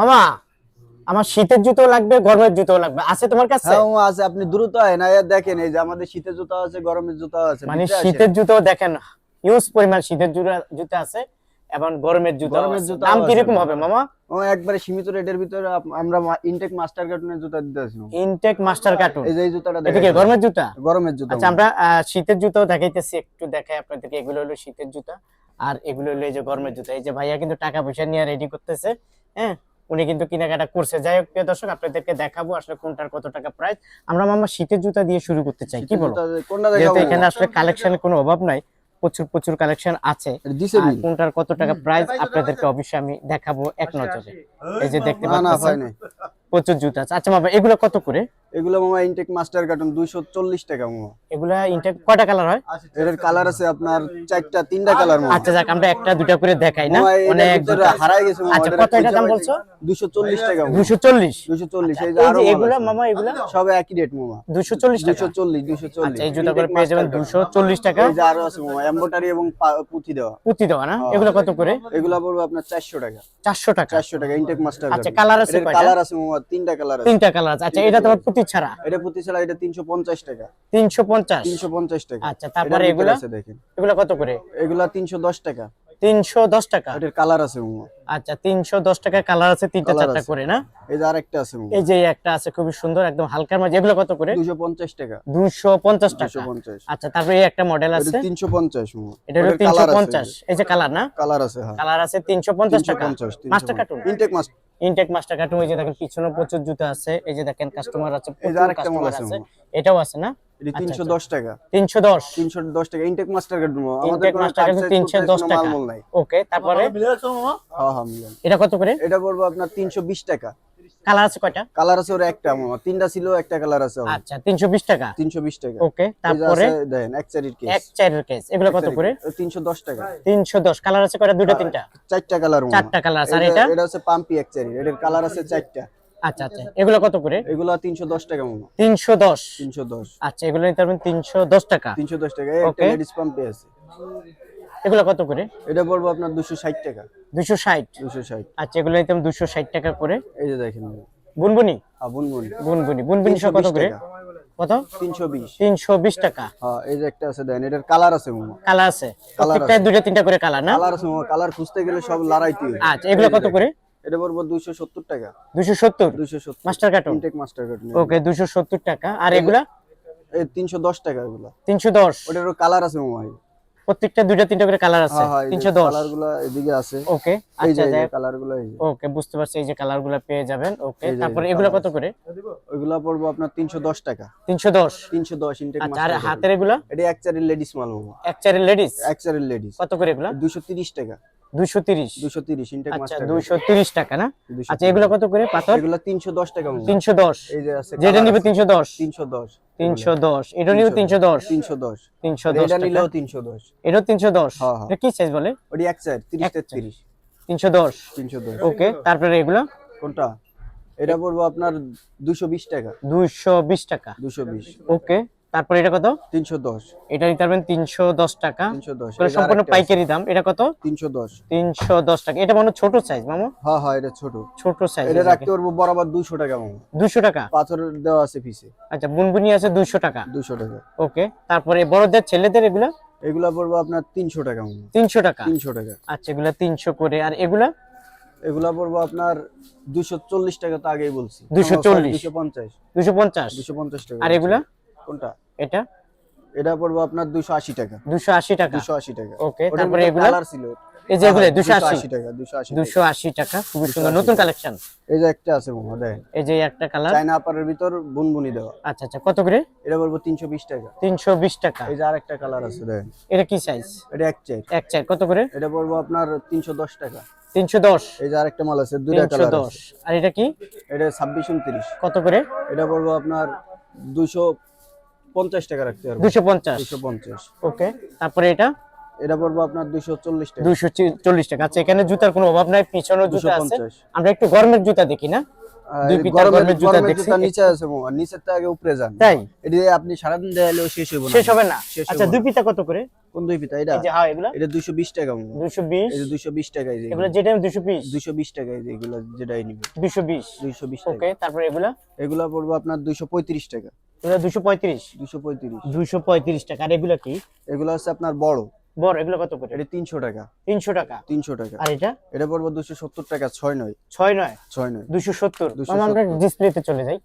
মামা, আমার শীতের জুতো লাগবে, গরমের জুতো লাগবে, আছে তোমার কাছে? হ্যাঁ মামা আছে, আপনি দ্রুত আয়েন, আয়া দেখেন এই যে আমাদের শীতের জুতা আছে, গরমের জুতা আছে, মানে ভিতরে আসেন। শীতের জুতো দেখেন, হিউজ পরিমাণ শীতের জুতো আছে এবং গরমের জুতো গরমের আছে। জুতাও দাম আছে কিরকম মামা। হবে মামা? ও একবারে সীমিত রেটের ভিতরে আমরা ইনটেক মাস্টার কার্টুনের জুতা দিতে আছি মামা। Intact master carton. এই যে এই জুতাটা এটা কি দেখেন, গরমের জুতা? গরমের জুতা আচ্ছা, মামা। আমরা শীতের জুতো দেখাইতেছি, একটু দেখাই আপনাদেরকে। এগুলো হলো শীতের জুতা, আর এগুলো হলো এই যে গরমের জুতা। এই যে ভাইয়া কিন্তু টাকা পয়সা নিয়ে রেডি করতেছে। হ্যাঁ, উনি কিন্তু কেনাকাটা করছে। যাই হোক প্রিয় দর্শক, আপনাদেরকে দেখাবো আসলে কোনটার কত টাকা প্রাইস। আমরা মামা শীতের জুতা দিয়ে শুরু করতে চাই, কি শীতের বলো? জুতা কোনটা যেহেতু দেখাবো? এখানে আসলে কালেকশনের কোনো অভাব নাই, প্রচুর প্রচুর কালেকশন আছে। দিছে আর বিল কোনটার কত টাকা প্রাইস আপনাদেরকে অবশ্যই আমি দেখাবো এক নজরে। এই যে দেখতে না না পাচ্ছেন ভাই নাই। প্রচুর জুতা আছে। আচ্ছা মামা, এগুলো কত করে? এগুলো মামা ইনটেক মাস্টার কার্টুন 240 টাকা মামা। এগুলা ইনটেক কয়টা কালার হয়? এর কালার আছে আপনার চারটা, তিনটা কালার মামা। আচ্ছা যাক, আমরা একটা দুটা করে দেখাই না, মামা এটার অনেক ভিতরে জুতা আছে। হারাই গেছে মামা। আচ্ছা, এটার কত এটা দাম খুঁজে বলছো? 240 টাকা মামা। 240। 240 এই যে এই আরো যে মাল এগুলা আছে। মামা, এগুলা সব একই রেট মামা। 240 টাকা। 240 আচ্ছা, এই জুতাগুলো পেয়ে যাবেন 240 টাকা। এই যে আরো আছে মামা, এমব্রয়ডারি এবং পুঁথি দেওয়া। পুঁতি দেওয়া না? হ্যাঁ। এগুলো কত করে? এগুলা পড়বে আপনার 400 টাকা। 400 টাকা। 400 টাকা ইনটেক মাস্টার। আচ্ছা, কালার আছে কয়টা? কালার আছে মামা, তিনটা কালার আছে। তিনটা কালার আছে। আচ্ছা, এটা তোমার পুঁতি ছাড়া? এটা পুঁথি ছাড়া এটা 350 টাকা। 350। 350 টাকা। আচ্ছা, তারপরে এটার ভিতরে এগুলা? আছে দেখেন। এগুলা কত করে? এগুলা 310 টাকা। 310 টাকা। এটার কালার আছে মামা। আচ্ছা, 310 টাকা কালার আছে, তিনটা কালার চারটা আছে। করে না? এই যে আরেকটা আছে মামা। এই যে একটা আছে খুবই সুন্দর, একদম হালকার মাঝে। এগুলো কত করে? 250 টাকা। 250 টাকা। 250। আচ্ছা, তারপরে এই একটা মডেল এটা আছে, 350 মামা। এটা হলো ওটার কালার আছে। 350। এই যে কালার না? কালার আছে হ্যাঁ। কালার আছে 350 টাকা। 350 master cartoon, intact master. Intact master carton. এই যে দেখেন পিছনে প্রচুর জুতা আছে। এই যে দেখেন কাস্টমার আছে, এই যে প্রচুর আরেকটা মাল কাস্টমার আছে আছে। মামা। এটাও আছে না? এটা আচ্ছা, 310 টাকা। 310। 310 টাকা ইনটেক মাস্টার কার্ড মামা। আমাদের ইনটেক কোনো মাস্টার কার্ড কার্টুন সাইজ 310 টাকা। মাল নাই। ওকে, তারপরে হ্যাঁ হ্যাঁ মিলান। এটা কত করে? এটা পড়বে আপনার 320 টাকা। কালার আছে কয়টা? কালার আছে ওর একটা মামা, তিনটা ছিল, একটা কালার আছে আমার। আচ্ছা, 320 টাকা। 320 টাকা। ওকে, এই যে তারপরে আছে দেখেন এক চারির কেস। এক চারের কেস, এগুলো কত করে? 310 টাকা। 310। কালার আছে কয়টা? দুটো তিনটা? চারটা কালার মামা। চারটা কালার আছে। আর এটা এটা? এটা হচ্ছে পাম্পি এক চারির, এটার কালার আছে চারটা। আচ্ছা আচ্ছা, এগুলো কত করে? এগুলা 310 টাকা মামা। 310। 310। আচ্ছা, এগুলো নিতে পারবেন 310 টাকা। 310 টাকা। এই একটা Okay. লেডিস পাম্পে আছে। এগুলো কত করে? এটা পড়বে আপনার 260 টাকা। 260। 260। আচ্ছা, এগুলো নিতে 260 টাকা করে। এই যে দেখেন বুনবুনি, বুনবুন। বুনবুনি, বুনবুনি সব কত 320 করে? টাকা। কত? 320। 320 টাকা। হ্যাঁ এই যে একটা আছে দেখেন, এটার কালার আছে মামা। কালার আছে কালার প্রত্যেকটা, আছে। দুটো তিনটা করে কালার না? কালার আছে মামা, কালার খুঁজতে গেলে সব লড়াইতে হবে। আচ্ছা, এগুলো কত করে? এটা পড়বে 270 টাকা। 270। 270 master cartoon. Intact master card. Okay, 270 টাকা। আর এগুলা? এই 310 টাকা এগুলা। 310। ওটারও কালার আছে মামা। প্রত্যেকটা দুটো তিনটা করে কালার আছে। হ্যাঁ হ্যাঁ 310। কালারগুলো এদিকে আছে। ওকে, এই যে আচ্ছা দেখ। কালারগুলো এই যে। ওকে, বুঝতে পারছি, এই যে কালারগুলো পেয়ে যাবেন। ওকে, এই যে তারপরে colour এগুলো কত আছে। করে? ওইগুলা পড়বে আপনার 310 টাকা। 310। 310 ইনটেক আচ্ছা, আর মাস্টার। হাতের এগুলা? এটা এক চারের লেডিস মাল মামা। এক চারের লেডিস এক চারের লেডিস। কত করে এগুলা? 230 টাকা। 230। 230 ইনটেক আচ্ছা, মাস্টার। 230 টাকা না? 230 আচ্ছা, এগুলো কত করে পাথর? এগুলা 310 টাকা মামা। 310। এই যে আছে যেটা colour নিবে আছে। 310। 310। 310। এটা নিবে 310। 310। 310 এটা টাকা। নিলেও 310। এটা 310। হ্যাঁ, হ্যাঁ। এটা কি সাইজ বলে? ওটি এক চার 30 এক চার। 33। 310। 310। ওকে, তারপরে এগুলো? কোনটা? এটা পড়বে আপনার 220 টাকা। 220 টাকা। 220। ওকে, তারপরে এটা কত? 310। এটা নিতে পারবেন 310 টাকা। 310। এটা সম্পূর্ণ পাইকারি দাম। এটা কত? 310। 310 টাকা। এটা মনে হয় ছোট সাইজ মামা? হ্যাঁ হ্যাঁ এটা ছোট। ছোট সাইজ। এটা রাখতে পারবো বরাবর 200 টাকা মামা। 200 টাকা। পাথর দেওয়া আছে পিছে। আচ্ছা, বুনবুনি আছে 200 টাকা। 200 টাকা। ওকে, তারপরে বড়দের ছেলেদের এগুলা? এগুলা পড়বে আপনার 300 টাকা মামা। 300 টাকা। 300 টাকা। আচ্ছা, এগুলা 300 করে। আর এগুলা? এগুলা পড়বে আপনার 240 টাকা, তো আগেই বলছি। 240। 250। 250। 250 টাকা। আর এগুলা? কোনটা? এটা? এটা পড়বে আপনার 280 টাকা। 280 টাকা। 280 টাকা। ওকে, ওটার তারপরে মধ্যে এগুলা? কালার ছিল। এই যে এগুলা 280 টাকা। 280 টাকা। 280 টাকা। খুব সুন্দর নতুন কালেকশন। এই যে একটা আছে মামা দেখেন, এই যে একটা কালার। চায়না আপারের ভিতর বুনবুনি দেওয়া। আচ্ছা আচ্ছা, কত করে? এটা বলবো 320 টাকা। 320 টাকা। এই যে আরেকটা কালার আছে দেখেন, এটা কি সাইজ? এটা এক চাই। এক চার কত করে? এটা পড়বো আপনার 310 টাকা। 310। এই যে আরেকটা মাল আছে, দুইটা কালার আছে। 310। আর এটা কি? এটা 26 29। কত করে? এটা পড়বো আপনার 250 টাকা রাখতে পারবো। 250। 250। ওকে, তারপরে এটা? এটা পড়বো আপনার 240 টাকা। 240 টাকা। আচ্ছা এখানে জুতার কোনো অভাব নাই, পিছনেও জুতা আছে। 250। আমরা একটু গরমের জুতা দেখি না, দুই পিতার গরমের জুতা দেখছি। নিচে আছে মামা, নিচের টা আগে উপরে যান। তাই এটা আপনি সারাদিন দেখালেও শেষ হবে না। শেষ হবে না। শেষ আচ্ছা হবে দুই না। পিতা কত করে? কোন দুই পিতা? এটা এই যে হ্যাঁ এগুলা এটা 220 টাকা মামা। 220। এই যে 220 টাকা। এই যে এগুলা যেটা 220 220 টাকা। এই যে এগুলা যেটাই নিবে 220। 220 টাকা। ওকে, তারপর এগুলা এগুলা পড়বো আপনার 235 টাকা। এগুলা 235। 235। 235 টাকা। আর এগুলা কি? এগুলা হচ্ছে আপনার বড়। বড় এগুলা কত করে? এটা 300 টাকা। 300 টাকা। 300 টাকা। আর এটা এটা পড়বো 270 টাকা। 6 69 9। 270। মামা আমরা ডিসপ্লেতে চলে যাই।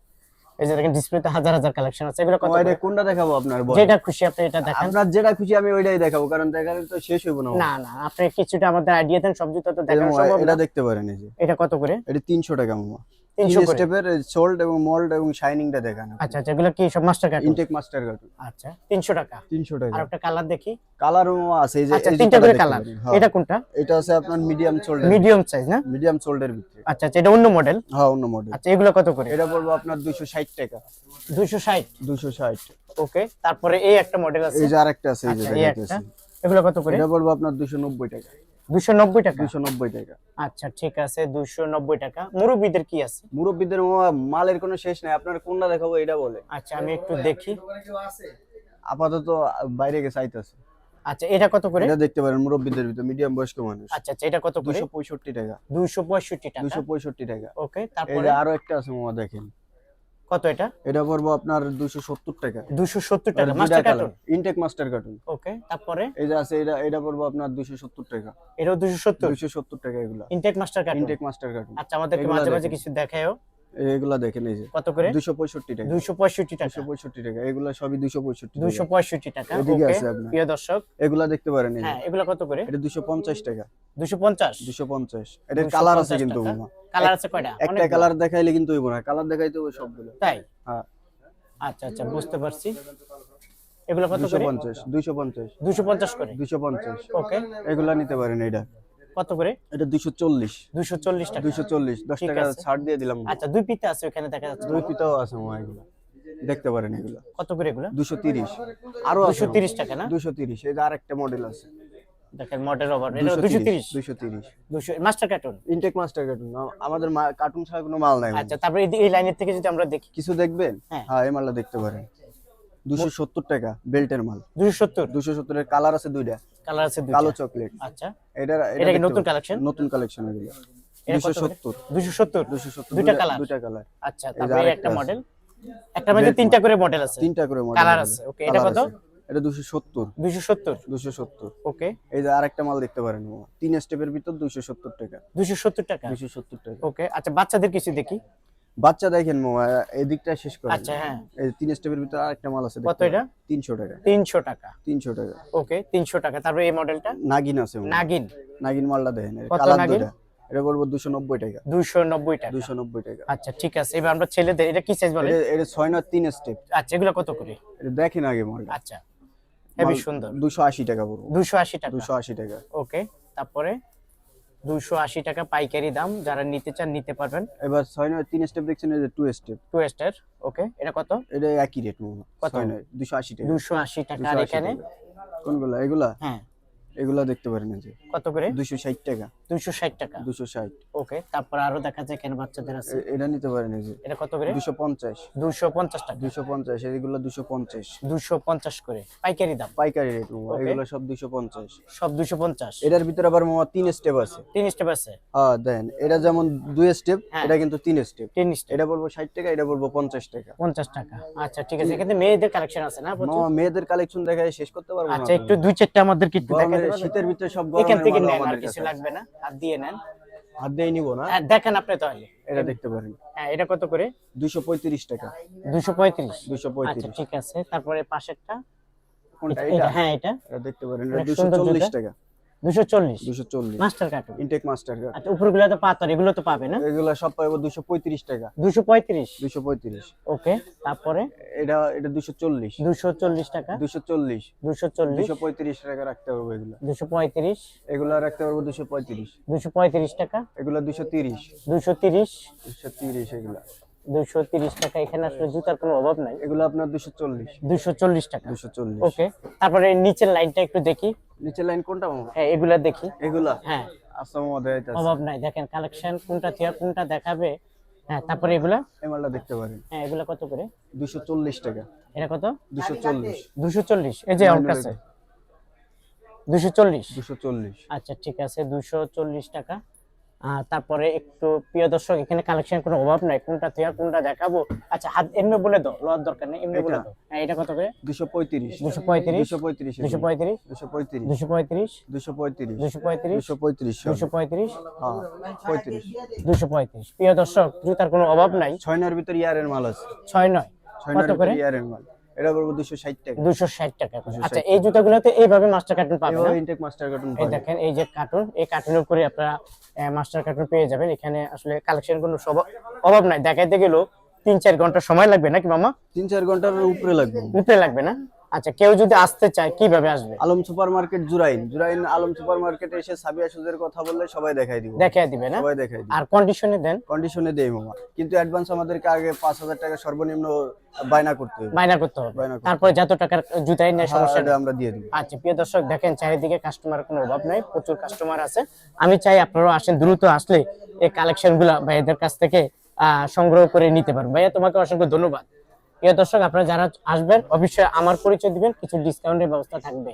এই যে দেখেন ডিসপ্লেতে হাজার হাজার কালেকশন আছে। এগুলো কত এটা করে? কোনটা দেখাবো আপনার? যেটা খুশি আপনি এটা দেখান। আপনার যেটা খুশি আমি ওইটাই দেখাবো, কারণ দেখালে তো শেষ হইব না। না না, আপনি কিছুটা আমাদের আইডিয়া দেন, সব জুতা তো দেখানো সম্ভব না। এটা দেখতে পারেন। এই যে এটা কত করে? এটা 300 টাকা মামা। 300 করে। স্টেপের সোল্ড এবং মোল্ড এবং শাইনিংটা দেখানো। আচ্ছা আচ্ছা, এগুলো কি সব master cartoon? Intact master carton. আচ্ছা 300 টাকা। 300 টাকা। আর একটা কালার দেখি। কালারও আছে। এই যে আচ্ছা এই তিনটা জুতাটা করে দেখতে কালার। পারেন। হ্যাঁ। এটা কোনটা? এটা আছে আপনার মিডিয়াম সোল্ডার। মিডিয়াম সাইজ না? মিডিয়াম সোল্ডার ভিতরে। আচ্ছা আচ্ছা, এটা অন্য মডেল। হ্যাঁ, অন্য মডেল। আচ্ছা এগুলো কত করে? এটা পড়বো আপনার 260 টাকা। 260। 260। ওকে, তারপরে এই একটা মডেল আছে। এই যে আরেকটা আছে। এই যে আচ্ছা, এই একটা। দেখাইতেছি। এগুলো কত করে? এটা পড়বো আপনার 290 টাকা। 290 টাকা। 290 টাকা। আচ্ছা ঠিক আছে, 290 টাকা। মুরব্বিদের কি আছে? মুরব্বিদের মালের কোনো শেষ নাই। আপনার কোনটা দেখাবো এটা বলে। আচ্ছা আমি একটু দেখি। আপাতত বাইরে গেছে আইতাছে। আচ্ছা এটা কত করে? এটা দেখতে পারেন মুরব্বিদের ভিতর, মিডিয়াম বয়স্ক মানুষ। আচ্ছা আচ্ছা, এটা কত করে? 265 টাকা। 265 টাকা। 265 টাকা। ওকে, এই তারপরে যে আরো একটা আছে মামা, দেখেন কত এটা? এটা পড়বো আপনার 270 টাকা। 270 টাকা master cartoon. Intact master cartoon. Okay, তারপরে এই যে আছে এটা পড়বো আপনার 270 টাকা। এটাও 270। 270 টাকা এগুলা। Intact master cartoon. Intact master carton. আচ্ছা আমাদেরকে এগুলা মাঝে মাঝে দেখেন। কিছু দেখায়ও। এগুলা দেখেন। এই যে কত করে? 265 টাকা। 265 টাকা। 265 টাকা। এগুলা সবই 265 টাকা। 265 টাকা। এদিকে ওকে আছে আপনার। প্রিয় দর্শক, এগুলা দেখতে পারেন। এই যে হ্যাঁ এগুলো কত করে? এটা 250 টাকা। 250। 250। এটার কালার আছে কিন্তু মামা। কালার আছে কয়টা? একটা কালার দেখাইলে কিন্তু হইব না, কালার দেখাইতে হবে সবগুলো। তাই? হ্যাঁ। আচ্ছা আচ্ছা, বুঝতে পারছি। এগুলো কত করে? 250। 250। 250 করে। 250। ওকে, এগুলা নিতে পারেন। এটা কত করে? এটা 240। 240 টাকা। 240। 10 ঠিক টাকা আছে। ছাড় দিয়ে দিলাম। আচ্ছা দুই পিতা আছে ওখানে দেখা যাচ্ছে। দুই পিতাও আছে মামা। এগুলা দেখতে পারেন। এগুলা কত করে এগুলো? 230। আরো আছে 230 টাকা না? 230। এই যে আরেকটা মডেল আছে। দেখেন মডেল ওভার, এটা 230। 230। 200 master cartoon. Intact master carton. আমাদের কার্টুন ছাড়া কোনো মাল নাই। আচ্ছা তারপরে এই লাইনের থেকে যদি আমরা দেখি। কিছু দেখবেন? হ্যাঁ। হ্যাঁ, এই মালটা দেখতে পারেন। 270 টাকা বেল্টের মাল। 270। 270 এর কালার আছে দুইটা। কালার আছে দুইটা। কালো চকলেট। আচ্ছা এটা কি নতুন কালেকশন? নতুন কালেকশন এগুলো। এটা কত করে? 270। 270। 270 দুইটা কালার। দুইটা কালার। আচ্ছা এই যে তারপরে আরেকটা একটা আছে। মডেল। একটা মধ্যে তিনটা করে মডেল আছে। তিনটা করে মডেল কালার আছে। ওকে, এটা কত? এটা 270। 270। 270। ওকে, এই যে আরেকটা মাল দেখতে পারেন মামা, তিন স্টেপের ভিতর 270 টাকা। 270 টাকা। 270 টাকা। ওকে, আচ্ছা বাচ্চাদের কিছু দেখি। বাচ্চা দেখেন মামা, এই দিকটা শেষ করেন। আচ্ছা হ্যাঁ, এই তিন স্টেপের ভিতর আরেকটা মাল আছে। কত এটা? 300 টাকা। 300 টাকা। 300 টাকা। ওকে 300 টাকা। তারপরে এই মডেলটা নাগিন আছে মামা। নাগিন। নাগিন মালটা দেখেন। কত কালার নাগিন? দুইটা। এটা বলবো 290 টাকা। 290 টাকা। 290 টাকা। আচ্ছা ঠিক আছে, এবার আমরা ছেলেদের এটা কি সাইজ বলে? এটা 6 না 3 স্টেপ। আচ্ছা এগুলো কত করে? এটা দেখেন আগে মালটা। আচ্ছা হেভি সুন্দর। 280 টাকা পড়বে। 280 টাকা। 280 টাকা। ওকে, তারপরে 280 টাকা পাইকারি দাম, যারা নিতে চান নিতে পারবেন। এবার 6 না 3 স্টেপ দেখছেন, এই যে 2 স্টেপ। টুয়েস্টার। ওকে, এটা কত? এটা একই রেট মামা। কত? 6 না 280 টাকা। 280 টাকা। আর 280 এখানে টাকা। কোনগুলা? এগুলা হ্যাঁ এগুলা দেখতে পারেন। এই যে কত করে? 260 টাকা। 260 টাকা। 260। ওকে, তারপর আরো দেখা যায় এখানে বাচ্চাদের আছে। এটা নিতে পারেন। এই যে এটা কত করে? 250। 250 টাকা। 250। এগুলা 250। 250 করে পাইকারি দাম। পাইকারি রেট মামা। Okay. এগুলা সব 250। সব 250। এটার ভিতরে আবার মামা 3 স্টেপ আছে। 3 স্টেপ আছে। হ্যাঁ দেন, এটা যেমন 2 স্টেপ, হ্যাঁ। এটা কিন্তু 3 স্টেপ। 3 স্টেপ। এটা বলবো 60 টাকা, এটা বলবো 50 টাকা। 50 টাকা। আচ্ছা ঠিক আছে, এখানে মেয়েদের কালেকশন আছে না প্রচুর? মামা মেয়েদের কালেকশন দেখায় শেষ করতে পারবো না। আচ্ছা একটু দুই চারটা আমাদেরকে একটু দেখাতে গরমের পারবেন? শীতের ভিতরে সব এখান গরমের থেকে মাল নেন, আর আমাদের কিছু কাছে। লাগবে না, হাত দিয়ে নেন। হাত দিয়ে নিব না। হ্যাঁ দেখেন আপনি তাহলে। এটা দেখতে পারেন। হ্যাঁ এটা কত করে? 235 টাকা। 235। 235। আচ্ছা ঠিক আছে, তারপরে পাশেরটা কোনটা? এটা? এটা হ্যাঁ এটা এটা দেখতে পারেন। এটা অনেক সুন্দর 240 জুতা। টাকা। 240। 240। Master cartoon. Intact master card. আচ্ছা উপরগুলো তো পাতর, এগুলো তো পাবে না? এগুলা সব পাবো 235 টাকা। 235। 235। ওকে, তারপরে এটা 240। 240 টাকা। 240। 240। 235 টাকা রাখতে পারবো এগুলা। 235। এগুলা রাখতে পারবো 235। 235 টাকা। এগুলা 230। 230। 230 এগুলা। 230 টাকা। এখানে আসলে জুতার কোনো অভাব নাই। এগুলো আপনার 240 240 টাকা। 240। ওকে, তারপরে নিচের লাইনটা একটু দেখি। নিচের লাইন কোনটা মামা? হ্যাঁ, এগুলা দেখি। এগুলা হ্যাঁ, আচ্ছা মামা দেখাইতাছি। অভাব নাই, দেখেন কালেকশন কোনটা থেকে কোনটা দেখাবে। হ্যাঁ, তারপরে এগুলা। এই মালটা দেখতে পারেন, হ্যাঁ, এগুলা কত করে? 240 টাকা। এটা কত? 240। 240। এই যে আমার কাছে 240। 240। আচ্ছা ঠিক আছে, 240 টাকা। তারপরে একটু প্রিয় দর্শক, এখানে কালেকশন কোনো অভাব নাই, কোনটা থেকে কোনটা দেখাবো। আচ্ছা, হাত এমনি বলে দাও, লওয়ার দরকার নেই, এমনি বলে এটা? দাও। হ্যাঁ, এটা কত করে? 235। 235। 235। 235। 235। 235। 235। 235। 235। 235। হ্যাঁ 35। 235। প্রিয় দর্শক, জুতার কোনো অভাব নাই। 6 এর ভিতর ইয়ারের মাল আছে। 6-9 6 কত এর করে? ভিতর ইয়ারের মাল, এটা বলবো 260 টাকা। 260 টাকা করে। 260 আচ্ছা, এই জুতাগুলোতে এইভাবে মাস্টার কার্টুন পাবেন না? এভাবে ইনটেক মাস্টার কার্টুন এই পাবেন। দেখেন, এই যে কার্টুন, এই কার্টুনের উপরে আপনারা মাস্টার কার্টুন পেয়ে যাবেন। এখানে আসলে কালেকশন কোনো অভাব নাই। দেখাইতে গেলেও 3-4 ঘন্টা সময় লাগবে নাকি মামা? 3-4 ঘন্টার উপরে লাগবে। উঠতে লাগবে না? আচ্ছা, কেউ যদি আসতে চায় কিভাবে আসবে? Alam super market Jurain, Jurain Alam super মার্কেটে এসে সাবিয়া সুজের কথা বললে সবাই দেখাই দিব। দেখাই দিবে না? সবাই দেখাই দিব। আর কন্ডিশনে দেন? কন্ডিশনে দেই মামা, কিন্তু অ্যাডভান্স আমাদেরকে আগে 5000 টাকা সর্বনিম্ন বায়না করতে হবে। বায়না করতে হবে। বায়না করতে তারপরে যত টাকার জুতাই নেয় সমস্যা এটা নেই। আমরা দিয়ে দিব। আচ্ছা প্রিয় দর্শক, দেখেন চারিদিকে কাস্টমার কোনো অভাব নাই, প্রচুর কাস্টমার আছে। আমি চাই আপনারাও আসেন, দ্রুত আসলে এই কালেকশন গুলা ভাইয়াদের কাছ থেকে সংগ্রহ করে নিতে পারবেন। ভাইয়া, তোমাকে অসংখ্য ধন্যবাদ। প্রিয় দর্শক, আপনারা যারা আসবেন অবশ্যই আমার পরিচয় দিবেন, কিছু ডিসকাউন্টের ব্যবস্থা থাকবে।